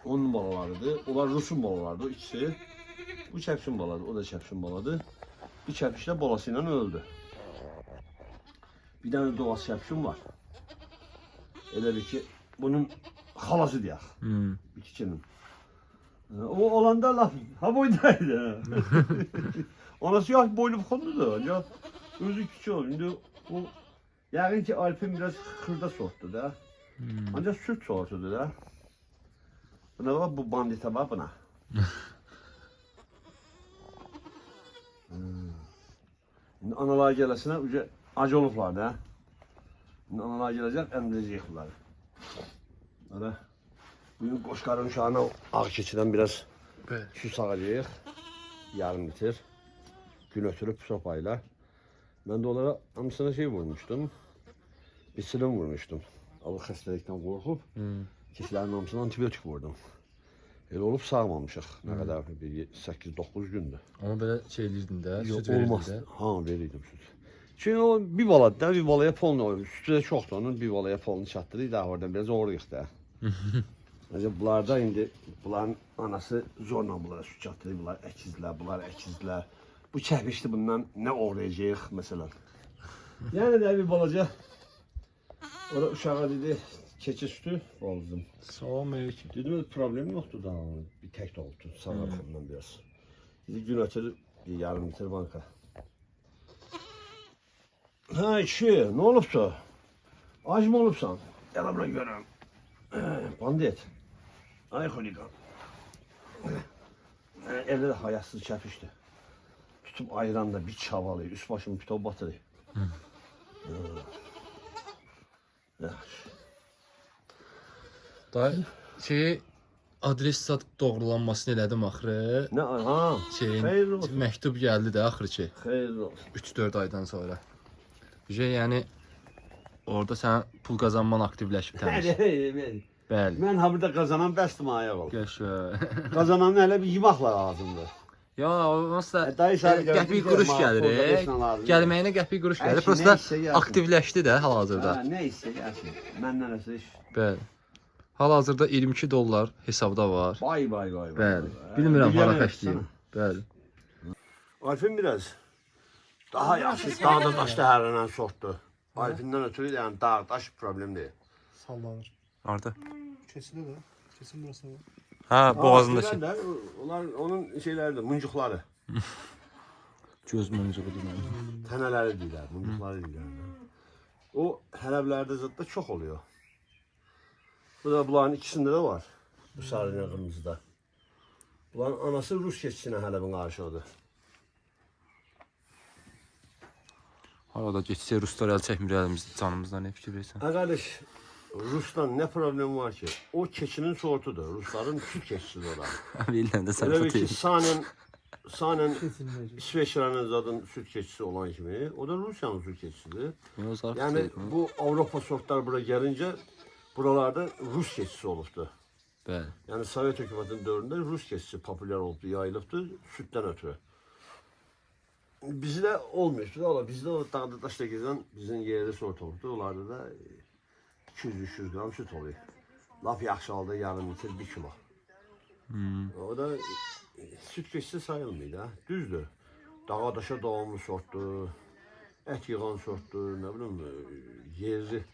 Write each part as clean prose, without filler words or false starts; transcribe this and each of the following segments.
Onun balalarıdır. Onlar Rusun balalarıdır o ikisi. Bu çəpişin baladır, o da çəpişin baladır. Bir çəpiş də balası ilə öldü. Bir dənə doğası çəpişim var. Elə bir ki, bunun xalası deyək. İkisinin. O olanda laf, ha boydaydı. Anası yaş boylu buxunludur. Ancaq özü küçük olur. İndi o, yəqin ki, Alpin biraz xırda sortdur da. Ancaq süt sortudur da. Buna bak, bu bandita bak buna. İndi analar gələsinə acı olublar da. İndi analar gələcək, əmdirəcək bunları. Ara. Bugün qoşqarın uşağına ağ keçidən biraz süt sağacaq. Yarım litre. Gün ötürüb sopayla. Ben de onlara hamısına şey vurmuştum. Bir silim vurmuştum. Ama xəstəlikdən qorxub. Keçilərin hamısına antibiyotik vurdum. Elə olub sağmamışıq. Nə qədər? 8-9 gündür. Ama böyle şey edirdin de, süt Olmaz. verirdin de. Ha, verirdim süt. Çünkü o bir baladır da, bir balaya polunu olur. Sütü də çoxdur onun, bir balaya polunu çatdırır da oradan biraz uğrayıq da. Ancaq bunlarda indi, bunların anası zorla bunlara süt çatdırır, bunlar əkizlər, bunlar əkizlər. Bu çəpişdi bundan nə uğrayacaq məsələn. Yəni də bir balaca, orada uşağa dedi, keçi sütü aldım. Salam aleyküm. Dedim problem yoktu daha, bir tek de oldu, sağ arkamdan biraz. Dedi gün ötürü bir yarım litre banka. Ha işi, ne olupsa? Ac mı olupsan? Gel abla görəm. Bandit. Ay xuligan. Evde de hayatsız çəpişdi. Tutup ayranda bir çabalıyı, üst başımı pitov batırı. Dayı şeyi adres zat doğrulanmasını elədim axırı. Ne ha? Şeyin Xeyirli olsun. məktub gəldi də axırı ki. Xeyirli olsun. 3-4 aydan sonra. Yəni orada sən pul qazanman aktivləşib təmiz. Bəli. Mən ha burada qazanan bəsdim ayaq ol. Yaşa. Qazananı hələ bir yemakla lazımdır. Ya onsuz da Dayı sən qəpik quruş gəlir. Gəlməyinə qəpik quruş gəlir. Prosta aktivləşdi də hal-hazırda. Ha, nə isə gəlsin. Məndən nəsə iş. Bəli. Hal-hazırda 22 dollar hesabda var. Vay vay vay. Bəli. Bilmirəm hara xərcləyim. Bəli. Alpin biraz daha yaxşı dağda daşda hərlənən sortdur. Alpindən ötürü yəni dağ daş problem deyil. Sallanır. Harda? Kesildi de. Kesin burası var. Ha, boğazındakı. Onlar onun şeyləridir, muncuqları. Göz muncuğu deməli. Tənələri deyirlər, muncuqları deyirlər. O hələblərdə zətdə çox oluyor. Bu da bunların ikisində də var. Bu sarı ilə qırmızıda. Bunların anası Rus keçisinə hələbin qarşıdır. Arada geçsə Ruslar əl çəkmir əlimizdə, canımızdan ne fikir verirsən? Ha qardaş, Rus'tan ne problem var ki? O keçinin sortudur. Rusların süt keçisidir o da. Bilirəm də sən Elə bir ki, satayım. Sanen İsveçrənin zadın süt keçisi olan kimi, o da Rusiyanın süt keçisidir. Yani bu Avropa sortlar buraya gelince buralarda Rus keçisi olubdu. Bəli. Yani Sovet hükümetinin dövründə Rus keçisi popüler olubdu, yayılıbdı sütten ötürü. Bizdə olmuyordu da, bizdə o dağda daşda gezen bizim yerli sort olubdu. Onlarda da 200-300 gram süt oluyor. Laf yaxşı halda yarım litre 1 kilo. O da süt keçisi sayılmıyor da. Düzdür. Dağa daşa davamlı sortdur. Et yığan sortdur. Ne bileyim yerli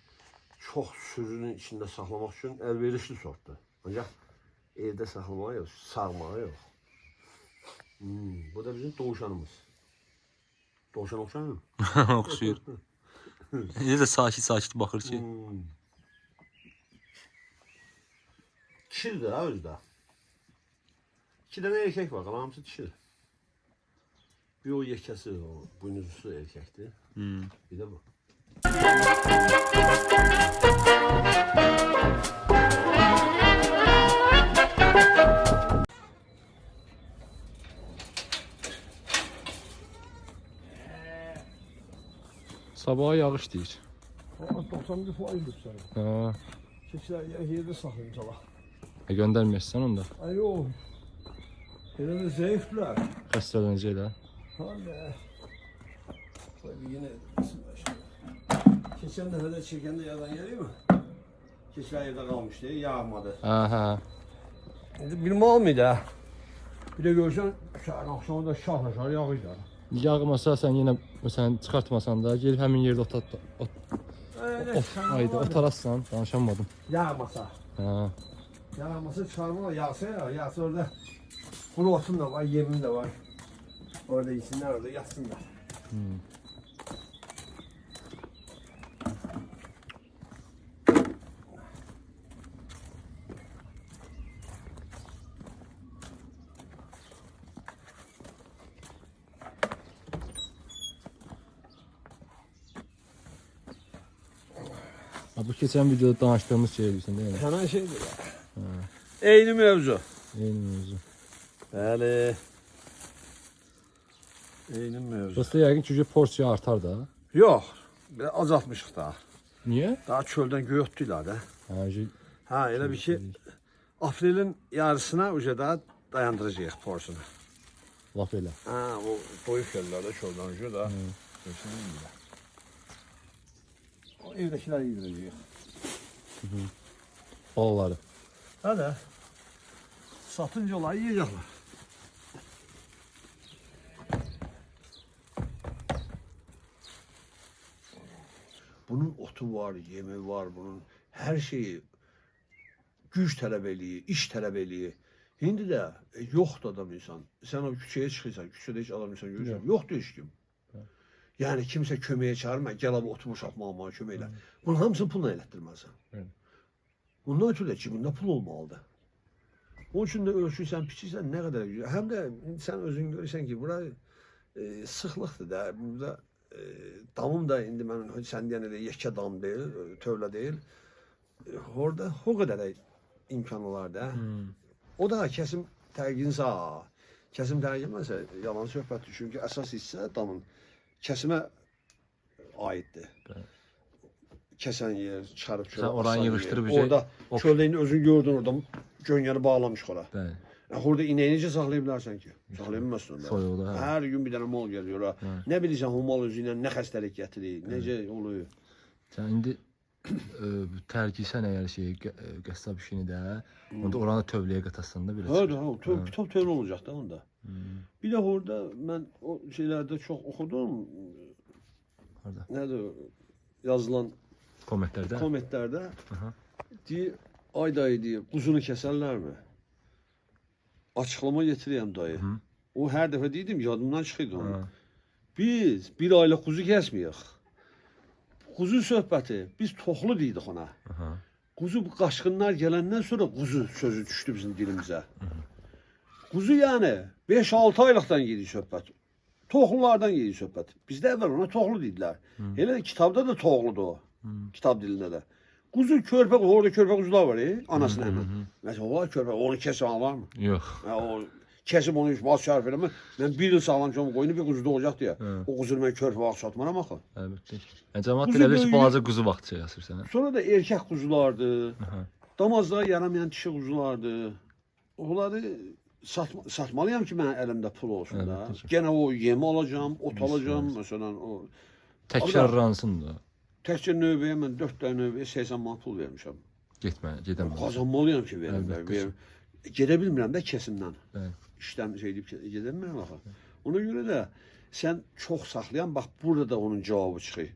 çok sürünün içinde saklamak için elverişli sortdur. Ancak evde saklamağa yok, sağmağa yok. Bu da bizim doğuşanımız. Doğuşan oxşar mı? Oxşuyur. Necə də sakit baxır ki. Kişidir ha özdə. 2 dənə erkek var, qalan hamısı dişidir. Bir o yekəsi, o buynuzlusu erkəkdir. Bir də bu. Sabaha yağış deyir. 91 faizdir sana. Ha. Keçiler yerde saklayayım sana. Göndərməyəsən onda. Ay yok. Hele de zayıflar. Xəstələnəcəklər. Hani. Tabii yine geçen defa da çekende yalan geliyor mu? Keçilər evdə qalmışdı, yağmadı. Aha. Bilmə olmaydı ha. Bir də görsən, şəhərin axşamı da şahlaşar yağıydı. Yağmasa sən yenə məsələn çıxartmasan da gelib həmin yerdə haydi otarassan, danışamadım. Yağmasa. Ha. Yağmasa çıxarma, yağsa ya, yağsa orada kuru otum da var, yemim de var. Orada yesinler, orada yatsınlar. Ha, bu keçən videoda danışdığımız şey bilirsən değil mi? Hemen şeydir ya. Eyni mevzu. Eyni mövzu. Bəli. Eyni mevzu. Dosta yəqin ki porsiya artar da. Yox, biraz azaltmışıq daha. Niyə? Daha çöldən göy otduylar da. Ha, elə bir ki, aprelin yarısına uca daha dayandıracağıq porsunu. Laf elə. Ha, o boyuq yerlərdə çöldən uca da. Görsənən gibi. O evdəkilər yedirəcəyik. Balaları. Hadi. Satınca olayı yiyecekler. Bunun otu var, yemi var, bunun her şeyi güç tələb eləyir, iş tələb eləyir. İndi də yoxdur adam insan. Sən o küçəyə çıxırsan, küçədə heç adam insan görürsən, yoxdur heç kim. Yani kimsə köməyə çağırma, gəl abi otumu şapmağıma kömək elə. Bunun hamısını pulla elətdirməlisən. Bundan ötürü də cibində pul olmalıdır. Onun üçün də ölçürsən, biçirsən nə qədər güzel. Həm də sən özün görürsən ki, bura sıxlıqdır da. Burada damım da indi mən sən deyən elə yekə dam deyil, tövlə deyil. Orada o qədər imkan olar da. O da kəsim tərginsə, kəsim tərginməsə yalan söhbətdir. Çünki əsas hissə damın kəsimə aiddir. Kəsən yer, çıxarıb çölə. Sən oranı yığışdırıb orada çöldə özün gördün orada gönyəni bağlamış ora. Bəli. Orada ineği necə saxlaya bilərsən ki? Saxlaya bilməzsən onda. Soyuqda, hə. Hər gün bir dənə mal gəlir ora. Nə bilirsən o mal özü ilə nə xəstəlik gətirir, necə olur. Sən indi tərkisən əgər qəssab işini də, onda oranı tövləyə qatasan da biraz. Hə, kitab tövlə olacaq da onda. Bir də orada mən o şeylərdə çox oxudum. Harda? Nədir yazılan kommentlərdə deyir, ay dayı deyir, quzunu kəsərlərmi? Açıqlama getirəyəm dayı. O hər dəfə deydim, yadımdan çıxıydı onu. Biz bir aylıq quzu kəsməyik. Quzu söhbəti, biz toxlu deyidik ona. Quzu qaçqınlar gələndən sonra quzu sözü düşdü bizim dilimizə. Quzu yəni 5-6 aylıqdan gedir söhbət. Toxlulardan gedir söhbət. Bizdə əvvəl ona toxlu dedilər. Elə kitabda da toxludur o. Kitab dilində də. Quzu körpə, orada körpə quzular var, anasına hemen. Mesela o körpə, onu kesip var mı? Yox. O kesip onu az şarf eləmə. Mən bir il sağlamcam qoyunu bir quzu doğacaq deyə. O quzunu mən körpə vaxt satmaram axı. Əlbəttə. Cəmaət elə bir balaca quzu vaxtı yazırsan. Sonra da erkək quzulardı. Damazlığa yaramayan dişi quzulardı. Onları satmalıyam ki mən əlimdə pul olsun da. Gene o yemi alacağım, ot alacağım məsələn o. Təkrarlansın da. Təkcə növbəyə mən 4 dənə növbəyə 80 manat pul vermişəm. Gedəməm. Qazanmalıyam ki verim. Gedə bilmirəm də kesimdən. İşdən şey edib gedə bilmirəm axı. Ona görə də sən çox saxlayan, bax burada da onun cavabı çıxır.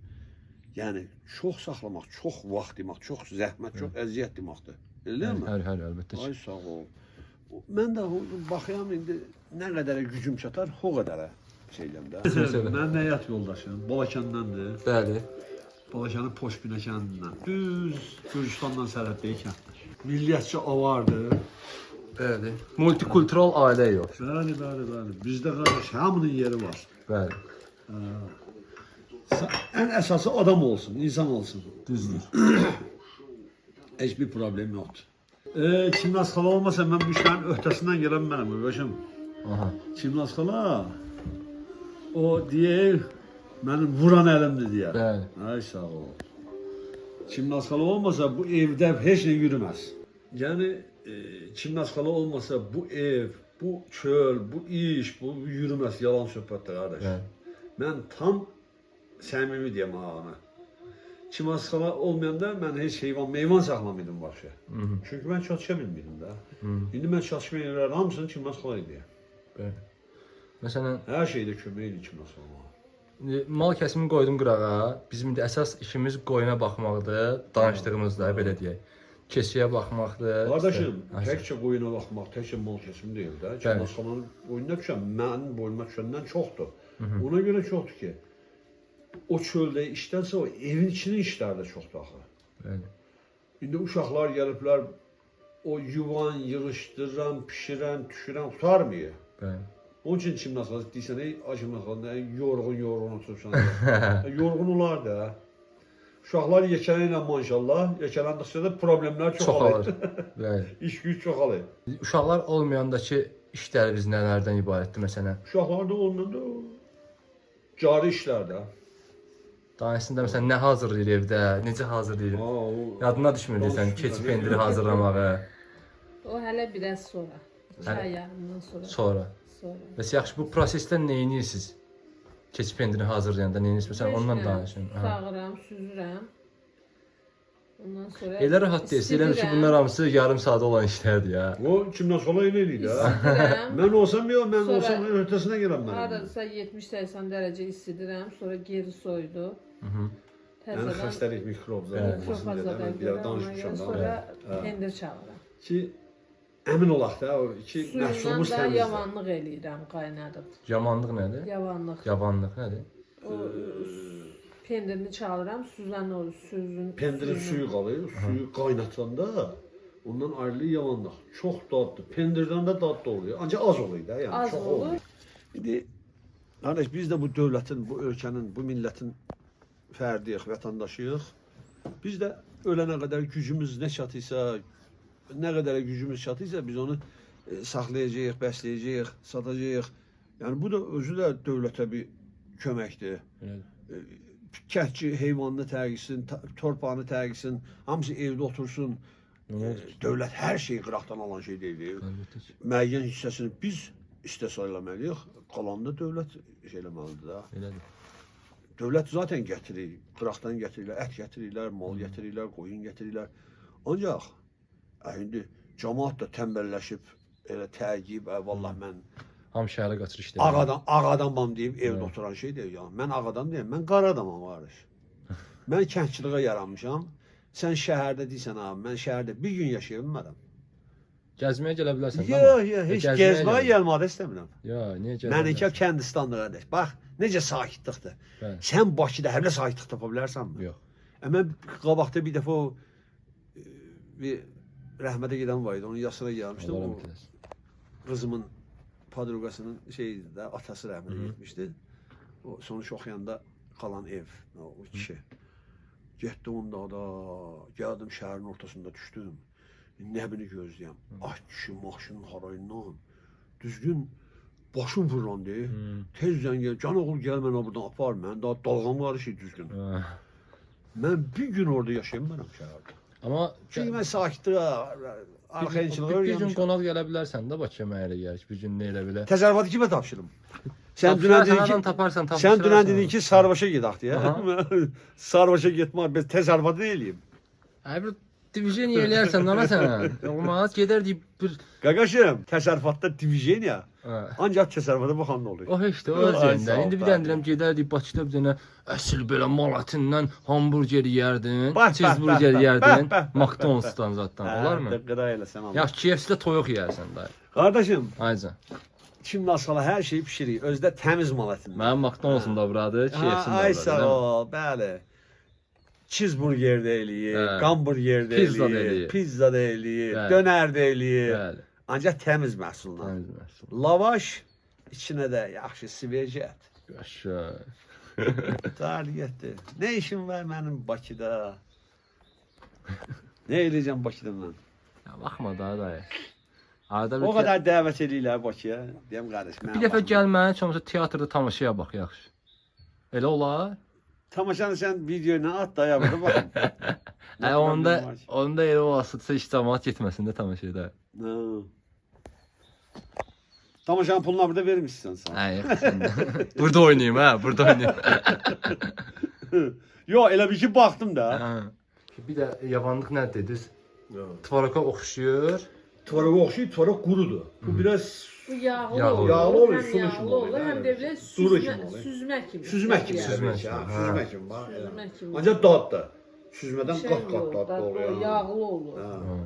Yəni çox saxlamaq, çox vaxt demək, çox zəhmət, çox əziyyət deməkdir. Elə deyilmi? Hər, əlbəttə. Ay sağ ol. Mən də baxıram indi nə qədərə gücüm çatar, o qədərə şeyləm də. Mən həyat yoldaşım, Balakəndandır. Bəli. Balakənin Poşbinə kəndindən. Düz Gürcüstandan sərhəddə ikəndir. Milliyyətçi avardır. Bəli. Multikultural ailə yox. Bəli. Bizdə qardaş hamının yeri var. Bəli. Ən əsası adam olsun, insan olsun. Düzdür. Heç bir problem yoxdur. Kimnaz xala olmasa mən bu işlərin öhdəsindən gələn mənəm, qardaşım. Kimnaz xala o deyir, mənim vuran əlimdir deyər. Bəli. Ay sağ ol. Kimnaz xala olmasa bu evdə heç nə yürümez. Yəni Kimnaz xala olmasa bu ev, bu çöl, bu iş, bu yürümez. Yalan söhbətdir qardaş. Mən tam səmimi deyəm ona. Çimaskala olmayanda mən heç meyvan saxlamıydım başa. Çünki mən çalışa bilmirdim də. İndi mən çalışma yerləri hamısını çimaskala edir. Bəli. Məsələn, Hər şeydə kömək edir çimaskala. mal kəsimi qoydum qırağa. Bizim indi əsas işimiz qoyuna baxmaqdır, danışdığımızda belə deyək. Keçiyə baxmaqdır. Qardaşım, İşte, təkcə qoyuna baxmaq, təkcə mal kəsim deyil də. Çimaskalanın boynuna düşən, mənim boynuma düşəndən çoxdur. Ona görə çoxdur ki, o çöldə işlərsə o evin içinin işləri də çoxdur axı. Bəli. İndi uşaqlar gəliblər, o yuvan, yığışdıran, pişirən, düşürən tutarmıyor. Bəli. Onun üçün çimnaskala deyirsən, ey acımnaskala, yorğun otursan. Yorğun olar da. Uşaqlar yekələnlə maşallah, yekələndıqca da problemlər çoxalır. Bəli. İş güc çoxalır. Uşaqlar olmayandakı işlərimiz nələrdən ibarətdir məsələn? Uşaqlar da olmayanda o cari işlərdə. Danışsında məsələn nə hazırlayır evdə, necə hazırlayır? Yadına düşmür desən, keçi pendiri hazırlamağı. O hələ biraz sonra. 2 ay yarımdan sonra. Sonra. Bəs yaxşı bu prosesdə nə edirsiniz? Keçi pendirini hazırlayanda nə edirsiniz? Məsələn ondan danışın. Sağıram, süzürəm. Ondan sonra Elə rahat deyilsin. Elə bil ki bunlar hamısı yarım saat olan işlərdir ya. O çimnaskala elə eləyir də. İstidirəm. Mən olsam yox, mən Sonra- olsam öhdəsinə gələm mən. Hardasa 70-80 dərəcə istidirəm, sonra geri soydu. Yəni Təzədən xəstəlik mikroblar Bəli. çox olmasın fazla deyə mən bir dərəcə danışmışam da. sonra pendir çalıram. Ki əmin olaq da o iki Suyundan məhsulumuz da təmizdir. yavanlıq eləyirəm, qaynadıb. Yamanlıq nədir? Yavanlıq. Yavanlıq nədir? O pendirini çalıram, süzən o süzün. Pendirin suyu qalır, suyu qaynatanda ondan ayrılır yavanlıq. Çox dadlı. Pendirdən də dadlı oluyor. Ancaq az oluyor da, yəni Az çox olur. olmuyor. İndi qardaş biz də bu dövlətin, bu ölkənin, bu millətin fərdiyik, vətəndaşıyıq. Biz də ölənə qədər gücümüz nə çatıysa, nə qədər gücümüz çatıysa biz onu saxlayacağıq, bəsləyəcəyik, satacağıq. Yəni bu da özü də dövlətə bir köməkdir. Kəhçi heyvanını tərgisin, torpağını tərgisin, hamısı evdə otursun. Dövlət hər şeyi qıraqdan alan şey deyil. Müəyyən hissəsini biz istehsal eləməliyik, qalanını dövlət şey eləməlidir da. Elədir. Dövlət zaten gətirir, qıraqdan gətirirlər, ət gətirirlər, mal gətirirlər, qoyun gətirirlər. Ancaq indi cəmaət də tənbəlləşib, elə təqib, vallah mən Ham şəhərə qaçır işlər. ağ adamam deyib evdə oturan şey deyil. Yəni mən ağ adam deyim, mən qara adamam qardaş. Mən kəndçiliyə yaranmışam. Sən şəhərdə deyirsən abi, mən şəhərdə bir gün yaşaya bilmərəm. Gəzməyə gələ bilərsən. Yox, heç gəzməyə gəlmədə istəmirəm. Yox, niyə gələ? Mənikə Kəndistanlı qardaş. Bax, necə sakitlikdir. Bəli. Sən Bakıda hələ sakitlik tapa bilərsənmi? Yox. Mən qabaqda bir dəfə o bir rəhmətə gedən var idi, onun yasına gəlmişdim. Allah O rəhmət eləsin. qızımın padruqasının şeydi də, atası rəhmətə getmişdi. O sonuç oxuyanda qalan ev, o kişi. Getdim onda da, gəldim şəhərin ortasında düşdüm. Nəbini gözləyəm. Ay kişi maşının harayından düzgün başım fırlandı. Tez zəng gəl, can oğul gəl mənə buradan apar. Mən daha dalğam var şey düzgün. Mən bir gün orada yaşaya bilmərəm şəhərdə. Amma Çünki mən sakitliyə, arxayınçılığa bir gün öyrənmişəm. qonaq gələ bilərsən də Bakıya mənə elə gəlir ki, bir gün nə elə belə. Təsərrüfatı kimə tapşırım? Sən dünən dedin ki, taparsan, sən dünən dedin ki, Sarvaşa gedək deyə. Sarvaşa getmək, biz təsərrüfatı nə eləyim? Ay bir divizion eləyərsən nə sən? Olmaz, gedər deyib bir Qaqaşım, təsərrüfatda diviziyoniya Hə. ancaq təsərrüfata baxan da olur. O heç də o Ay, sağ özündə. ol, İndi bir bəli. dənə deyirəm gedər deyib Bakıda bir dənə əsl belə mal ətindən hamburger yeyərdin, Bax, cheeseburger bax, yeyərdin, bax, bax, McDonald's-dan zatdan, olarmı? Qıra eləsən Allah. Yaxşı KFC-də toyuq yeyərsən dayı. Qardaşım, Aycan. kim nasıla hər şeyi bişirir, özdə təmiz mal ətindən. Mənim McDonald's-um da buradır, KFC-sim də Ay buradır. sağ değil mi? ol, bəli. Cheeseburger də eləyir, Hə. hamburger də Pizza da eləyir, eləyir. pizza da eləyir, Bəli. dönər də eləyir. Bəli. Ancaq təmiz məhsulla. Təmiz məhsul. Lavaş içinə də yaxşı sivecət. Yaşa. Targetdir. Nə işim var mənim Bakıda? Nə eləyəcəm Bakıda mən? Ya baxma da dayı. Arada bir O qədər dəvət eləyirlər Bakıya. Deyəm qardaş, mən bir dəfə gəlmə, çomsa teatrda tamaşaya bax yaxşı. Elə olar? Tamaşanı sən videoyla at da ya burada baxın. Hə onda elə olsa heç cəmaət getməsin də tamaşaya. Tamaşanın pulunu burada vermişsən sən. Hə, yaxşı. Burada oynayım ha, burada oynayım. Yox, elə bir ki baxdım da. Hə. Bir də yavanlıq nə dediniz? Tvaroqa oxşuyur. Tvarığa oxşayır, tvarıq qurudur. Bu biraz Bu yağlı Yağlı olur. Yağlı olur, Həm sulu yağlı kimi olur, olur, həm hə. də belə Duru süzmə, kimi olur. süzmə kimi. süzmək kimi. Yəni. Süzmək Süzmək kimi. kimi. Hə. Süzmək kimi var. Süzmək kimi. Ancaq dadlı. Süzmədən Şey qat-qat olur, dadlı dadlı, oluyor. yağlı olur. Hə.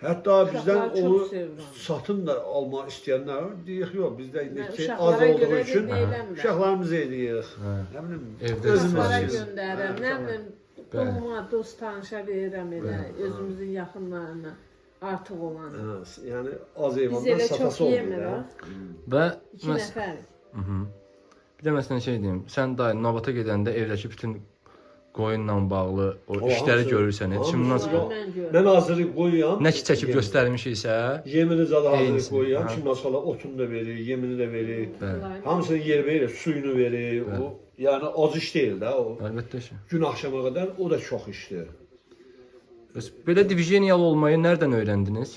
Hətta bizdən Uşaqlar çox onu sevirəm. satın da almaq istəyənlər var. Deyək, yox, bizdə indi Hə, ki, uşaqlara az olduğu görə üçün də eləmirlər. uşaqlarımızı eləyik. Hə. Nə bilim, Evdə Uşaqlara Özümüz- göndərəm, nə bilim, Bəli. doğma, dost, tanışa verirəm elə, özümüzün yaxınlarına artıq olanı. hə, yəni az Biz eyvandan elə çox satası olmuyor. yemirik. hə. Və 2 nəfər. Bir də məsələn şey deyim, sən da Navata gedəndə evdəki bütün qoyunla bağlı o işləri hamısı- görürsən, heç kim hamısı- nasıl Mən görürəm. Mən hazırı qoyuram. nə ki çəkib göstərmişiksə, Yemini zadı hazırı Eynisini, qoyuram. hə. Kim masala otunu da verir, yemini də verir. bəli, Hamısını yer verir, suyunu verir. O, yəni az iş deyil də o. əlbəttə ki. Gün axşama qədər o da çox işdir. Bəs belə diviziyoniyalı olmayı nereden öyrəndiniz?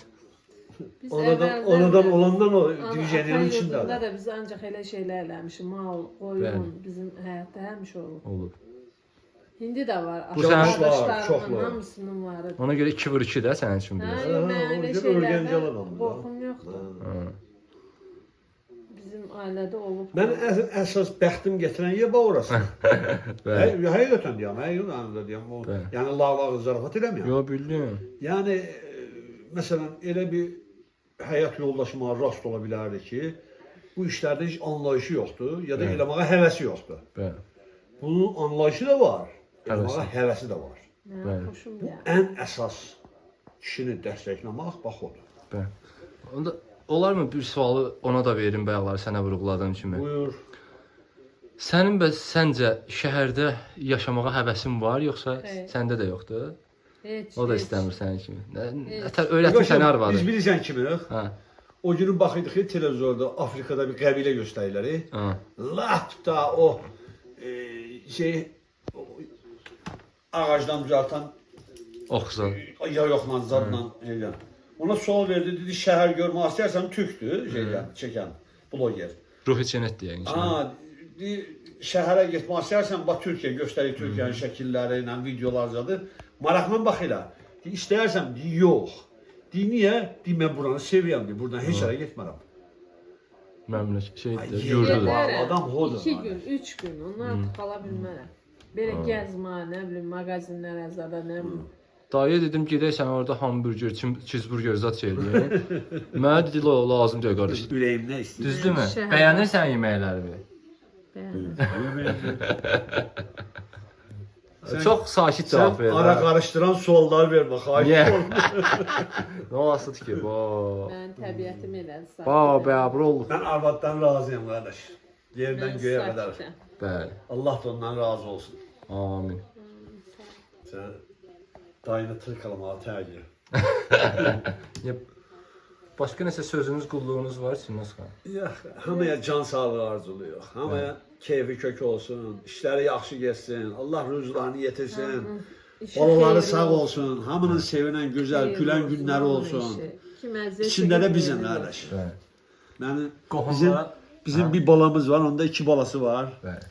Biz Anadan əvvəldən- olandan o Ana- divizyonerin ata içində. yurdunda da biz ancaq elə şeylər eləmişik. Mal, qoyun, Bəli. bizim həyatda həmişə olub. Olur. İndi də var. Bu sən- Qardaşlarımın çoxlu. hamısının var. Ona görə 2 vur 2 də sənin üçün Hə, biraz. yox, Hə, mən ona elə görə şeylərdən öyrəncəli adamdır da. qorxum yoxdur. Hə. Bizim ailədə olub. Mən əsas bəxtim gətirən yer bax orası. Bəli. Həqiqətən deyirəm, həqiqətən də deyirəm. O, Bəli. yəni lağ-lağ zarafat eləmirəm. Yo bildim. Yəni məsələn elə bir həyat yoldaşıma rast ola bilərdi ki, bu işlərdə heç anlayışı yoxdur ya da Bəli. eləməyə həvəsi yoxdur. Bəli. Bunun anlayışı da var, eləməyə Həvəsi. həvəsi də var. Mən Bəli. xoşum Bu gəlir. ən əsas kişini dəstəkləmək bax odur. Bəli. Onda olarmı bir sualı ona da verim bayaqlar sənə vurğuladığım kimi. Buyur. Sənin bəs səncə şəhərdə yaşamağa həvəsin var yoxsa Xeyr. səndə də yoxdur? Heç. O da heç. istəmir sənin kimi. Heç. Nətər öyrətmə səni arvadı. Biz bilirsən kimirik? Hə. O günü baxırdıq ki, televizorda Afrikada bir qəbilə göstərirlər. Hə. Lap da o şey o, ağacdan düzəltən Oxusan. ya yoxla zadla şeydən. Ona sual verdi, dedi şəhər görmək istəyirsən Türkdür şeydən çəkən bloger. Ruhi cənnət deyək inşallah. Ha, dedi, şəhərə getmək istəyirsən bax Türkiyə göstərir Türkiyənin şəkilləri ilə videolar zadı. Maraqla bax elə. Deyir, istəyirsən deyir, yox. Deyir, niyə? Deyir, mən buranı sevirəm, deyir, buradan heç yerə getmərəm. Məmlək Ay, şeydir, yer- yurdudur. Gedərəm. Adam hodur 2 var. gün, 3 gün, onlar qala bilmərəm. Belə gəzmə, nə bilim, mağazinlərə zada, nə bilim. Dayıya dedim gedək sən orada hamburger, cheeseburger zat şey eləyək. Mənə dedi lazım deyil qardaş. Ürəyim nə istəyir? Düzdürmü? Şəhər- Bəyənirsən yeməklərimi? Bəyənirəm. Çox sakit cavab Sən ver. ara qarışdıran suallar vermə, xahiş Niyə? edirəm. Nə olasıdır ki? Mənim təbiətim elədir. Ba, bəabr olduq. Mən arvaddan razıyam qardaş. Yerdən göyə qədər. Bəli. Allah da ondan razı olsun. Amin. Sən dayını tırkalamağa təqdir. Ya, başqa nəsə sözünüz, qulluğunuz var Çimnaz xan? Yox, hamıya can sağlığı arzuluyor. Hamıya keyfi kök olsun, işləri yaxşı getsin, Allah rüzqlarını yetirsin. Balaları sağ olsun, hamının sevinən, gözəl, gülən günləri olsun. İçində də bizim qardaş. Bəli. Yəni Qohumlara- bizim bir balamız var, onda 2 balası var. Bəli.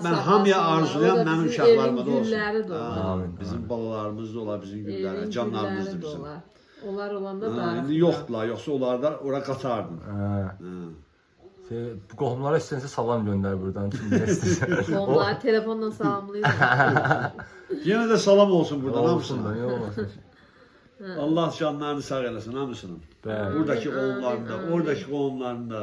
Mən hamıya arzulayan mənim uşaqlarıma da olsun. Gülləri də Ha, olar. bizim balalarımız da olar, bizim Evin gülləri, canlarımızdır gülləri də bizim. olar. Onlar olanda Ha, da. indi yoxdular, yoxsa onları da ora qatardım. Hə. Ha. Bu qohumlara istəyirsə salam göndər buradan. Kim nə istəyirsə. Onları telefonla salamlayıram. Yenə də salam olsun buradan Olsun da, hamısına. yox olmasın. Allah canlarını sağ eləsin hamısının. Bəli. Buradakı Amin, oğullarında, amin. oradakı qohumlarında.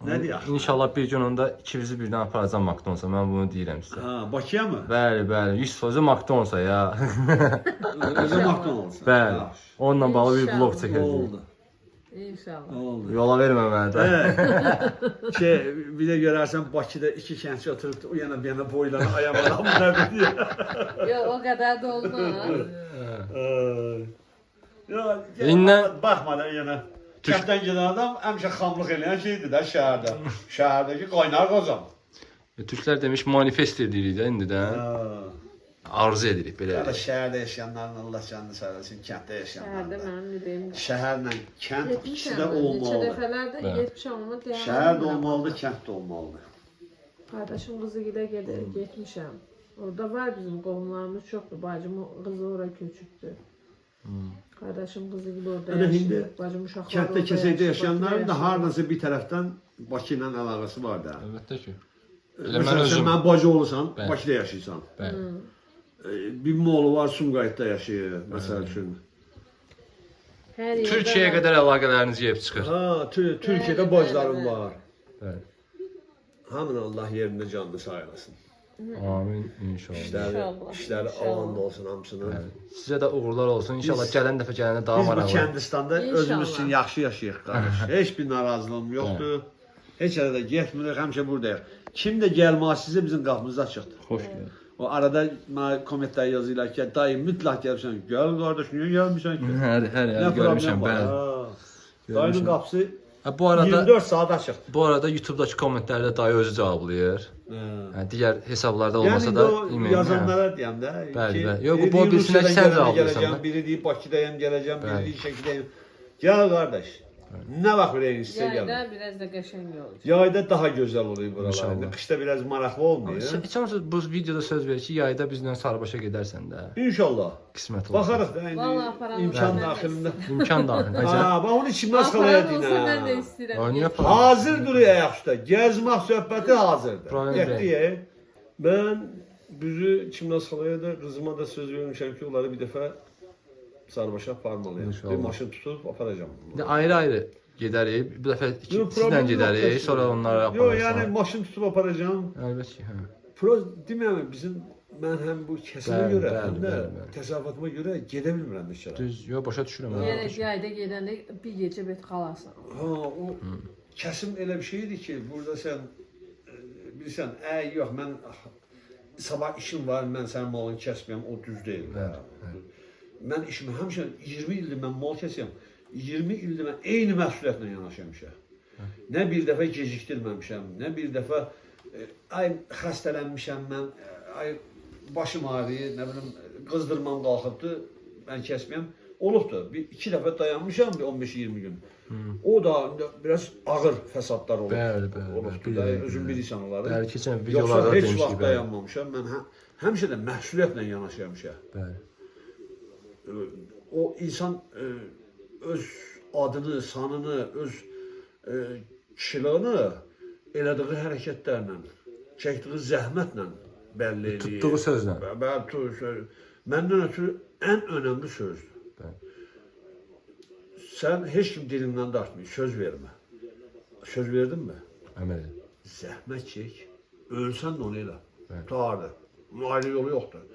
Nə deyək? İnşallah bir gün onda ikinizi birdən aparacam McDonald's-a. Mən bunu deyirəm sizə. Ha, Bakıya mı? Bəli, bəli. 100% McDonald's-a ya. Özə makton olsun. Bəli. Onunla bağlı bir vlog İnşallah. çəkəcəyik. Oldu. İnşallah. Oldu. Yola vermə məni də. Şey, bir də görərsən Bakıda iki kəndçi oturub o yana bir yana boylarını ayamadan bu nə bilir. Yox, o qədər də olmaz. Ya, İndən- baxmadan yana. Kənddən gedən adam həmişə xamlıq eləyən şeydir də şəhərdə. Şəhərdəki qaynar qazan. Türklər demiş manifest edirik də indi də. Arzu edirik belə. Ya da şəhərdə yaşayanların Allah canını sağ olsun, kənddə yaşayanların. Şəhərdə mənim dediyim. Şəhərlə kənd ikisi də Neçə olmalıdır. dəfələrdə Bəli. getmişəm amma deyəm. Şəhər də olmalıdır, kənd də olmalıdır. Kardeşim kızı getmişəm. Orada var bizim qohumlarımız çoxdur. Bacım kızı ora köçübdür. Kardeşim kızı gibi orada Hani yaşayır. indi Bacım uşaqları Kənddə orada kəsəkdə yaşayır, yaşayanların da Bakıda hardansa bir tərəfdən Bakı ilə əlaqəsi var da. Əlbəttə ki. Elə mən Məsələn, sən özüm. mənim bacı olursan, Bəli. Bakıda yaşayırsan. Bəli. Bir oğlu var, Sumqayıtda yaşayır, məsəl üçün. Hər yerdə Türkiyəyə var. qədər əlaqələriniz yeyib çıxır. Ha, Türkiyədə Bəli, bacılarım bəli, var. Bəli. Hamını Allah yerində canlı sayılasın. Amin inşallah. İşləri İnşallah. alanda olsun hamısının. Sizə də uğurlar olsun. İnşallah gələn dəfə gələndə daha Biz bu maraqlı. Kəndistanda İnşallah. özümüz üçün yaxşı yaşayıq qardaş. Heç bir narazılığım yoxdur. Heç yerə də getmirik, həmişə buradayıq. Kim də gəlmək sizə bizim qapımız açıqdır. Xoş gəldin. O arada mənə kommentlər yazırlar ki, dayı mütləq gəlirsən. Gəl qardaş, niyə gəlmirsən ki? Hər Nə görmüşəm problem var? bəli. Ha. Dayının qapısı Bu arada 24 saat açıqdır. bu arada YouTube-dakı kommentlərdə dayı özü cavablayır. Hə. Digər hesablarda olmasa Yəni da o email. yazanlara deyəm də. Bəli, ki, bəli. Yox, biri bu deyir bilsinlər ki, Rusiyadan sən gələnə cavablayırsan gələcəm, da. biri deyir Bakıdayım gələcəm, biri Bəli. deyir Şəkidəyim. Gəl qardaş. Nə vaxt ürəyin sizə Yayda gəlin. biraz da qəşəng olacaq. Yayda daha gözəl oluyor buralar. İnşallah. İndi qışda biraz maraqlı olmuyor. Heç olmasa bu videoda söz verir ki, yayda bizlə Sarıbaşa gedərsən də. İnşallah. Qismət olsun. Baxarıq da Vallahi indi aparalım. imkan Mən də daxilində. İmkan daxilində. Ha, bax onu içmez qalaya Aparan olsa mən də deyinə. istəyirəm. Oynaya Get. falan. Hazır duruyor ayaqüstə. Gəzmək söhbəti hazırdır. Problem Getdik. Mən düzü içmez qalaya da qızıma da söz vermişəm ki, onları bir dəfə Sarıbaşa aparmalıyam. İnşallah. Bir maşın tutub aparacağım. İndi ayrı-ayrı gedərik. Bu dəfə Yox, sizlə problem gedərik, yoxdur. sonra onları Yox, apararsan. yəni maşın tutub aparacağım. Əlbəttə ki, hə. Deməyəm, bizim mən həm bu kəsimə Bəli, görə, bəli, həm də bəli, bəli. təsərrüfatıma görə gedə bilmirəm heç yerə. Düz, yox, başa düşürəm. Yəni yayda gedəndə bir gecə bet qalarsan. Ha, o kəsim elə bir şeydir ki, burada sən bilirsən, yox, mən sabah işim var, mən sənin malını kəsməyəm, o düz deyil. Mən işimi həmişə 20 ildir mən mal kəsiyəm. 20 ildir mən eyni məsuliyyətlə yanaşamışam. Nə bir dəfə gecikdirməmişəm, nə bir dəfə ay xəstələnmişəm mən, ay başım ağrıyır, nə bilim qızdırmam qalxıbdı, mən kəsməyəm. Olubdur. Bir iki dəfə dayanmışam bir 15-20 gün. O da biraz ağır fəsadlar olub. Bəli, bəli, Olubdur bəli, da, bilirik, özün bilirik. bilirsən onları. Bəli, keçən Yoxsa videolarda heç demişdik, vaxt bəli. dayanmamışam. Mən həmişə də məsuliyyətlə yanaşamışam. Bəli. O insan öz adını, sanını, öz kişiliyini elədiyi hərəkətlərlə, çəkdiyi zəhmətlə bəlli edir. Tutduğu sözlə. Bəli, məndən ötürü ən önəmli sözdür. Bəli. Sən heç kim dilindən dartmıyor, söz vermə. Söz verdin mi? Əməl edin. Zəhmət çək, ölsən də onu elə. Bəli. Tutardı. Ayrı yolu yoxdur.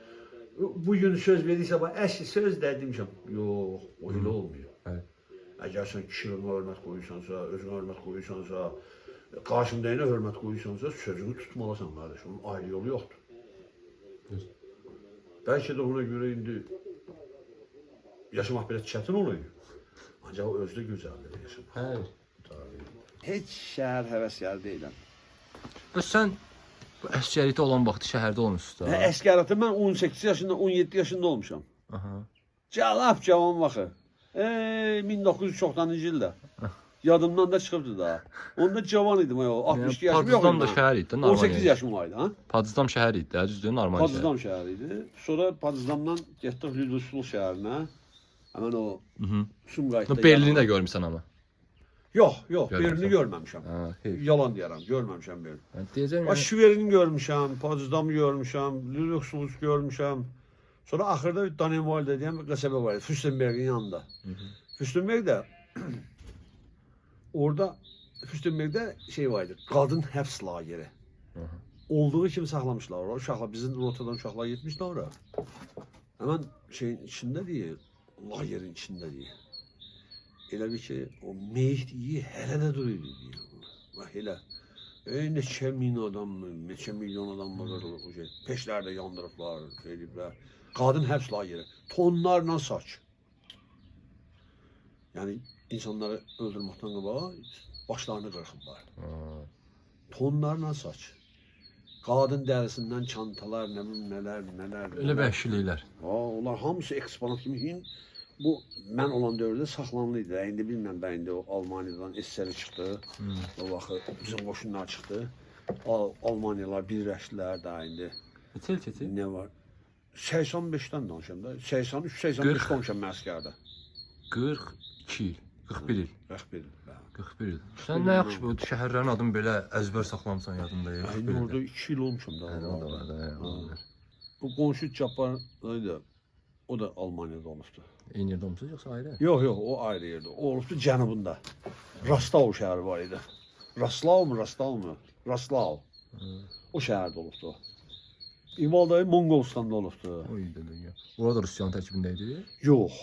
Bu gün söz verirsə, əşli söz də demişəm. Yox, o elə olmuyor. Bəli. Əgər sən kişiliyinə hörmət qoyursansa, özünə hörmət qoyursansa, qarşındayına hörmət qoyursansa, sözünü tutmalısan qardaş. Onun ayrı yolu yoxdur. Düz. Bəlkə də ona görə indi yaşamaq belə çətin oluyor. Ancaq o özdə gözəldir yaşamaq. Hə. Heç şəhər həvəskar deyiləm. Bəs sən bu əsgərlikdə olan vaxt şəhərdə olmusunuz da. Əsgərətə mən 18 yaşında, 17 yaşında olmuşam. Aha. Cəlab cavan vaxtı. 1990-cı ildə. Yadımdan da çıxıbdı da. Onda cavan idim, 62 yaşım yox Padzam da idi. şəhər idi, normal. 18 yaşım var idi, ha? Padzam şəhər idi, düzdür, normal şəhər. Padzam şəhəri idi. Sonra Padzamdan getdik Lüdüsul şəhərinə. Həmin o Sumqayıtda. Berlini də görmüsən amma. Yox, Görməmişəm. Berlini görməmişəm. Ha, heyf. Yalan deyirəm, görməmişəm Berlini. Yəni deyəcəm yəni Şverini görmüşəm, Potsdamı görmüşəm, Lüdüsul görmüşəm. Sonra axırda Danemark deyən bir qəsəbə var idi, Fürstenbergin yanında. Fürstenbergdə orada Fürstenbergdə şey var idi, qadın həbs lageri. Olduğu kimi saxlamışlar orada. Uşaqlar bizim rotadan uşaqlar getmişlər ora. Hemen şeyin içində deyir, lagerin içində deyir. Elə bir ki, o meyit iyi hələ də durur deyir. Bax elə. Neçə min adam mı, neçə milyon adam mı qırılıb o şey. Peşlərdə yandırıblar, şey ediblər. Qadın həbs lageri. Tonlarla saç. Yəni insanları öldürməkdən qabaq başlarını qırxıblar. Tonlarla saç. Qadın dərisindən çantalar, nə bilim nələr. elə vəhşiliklər. Onlar hamısı eksponat kimi. Bu mən olan dövrdə saxlanılıydı. İndi bilmirəm, indi o Almaniyadan eseri çıxdı. O vaxt bizim qoşunlar çıxdı. Almaniyalar birləşdilər də indi. Neçə il keçib? Nə var? 85-dən danışım da. 83-85 konuşam məskərdə. 42 il, 41 il. 41. 41 il. Sən nə yaxşı bu şəhərlərin adını belə əzbər saxlamısan yadında ya. Ay, orada 2 il olmuşam da. O da var da. Bu qonşu Cabbar idi. O da Almaniyada olubdu. Eyni yerdə olmusunuz yoxsa ayrı? Yox, o ayrı yerdə. O olubdu cənubunda. Rostov şəhəri var idi. Rostov mu? Rostov. O şəhərdə olubdu. İmal dayı Monqolistan'da olubdu. O idi də ya. Orada Rusiyanın tərkibində idi. Yox.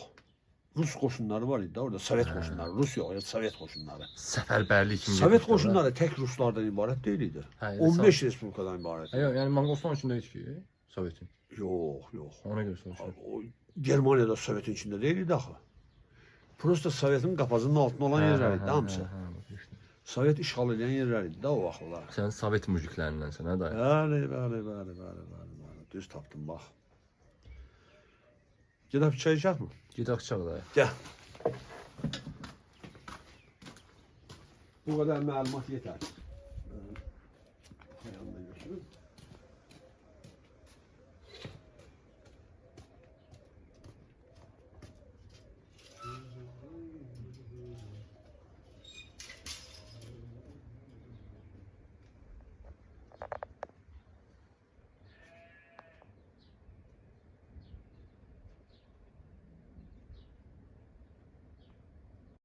Rus qoşunları var idi orada. Sovet qoşunları. Rus yox, Sovet qoşunları. Səfərbərlik kimi. Sovet qoşunları tək Ruslardan ibarət deyil idi. Hə, 15 respublikadan ibarət. Yox, yəni Monqolistan içində idi ki, Sovetin. Yox. Ona görə soruşuram. O Germaniyada Sovetin içində deyil idi axı. Prosta Sovetin qapazının altında olan yerlər idi hamısı. Sovet işğal edən yerlər idi də o vaxtlar. Sən Sovet mujiklərindən hə dayı? Bəli. Düz tapdın bax. Gedək çay içək mi? Gedək çaq dayı. Gəl. Bu qədər məlumat yetər.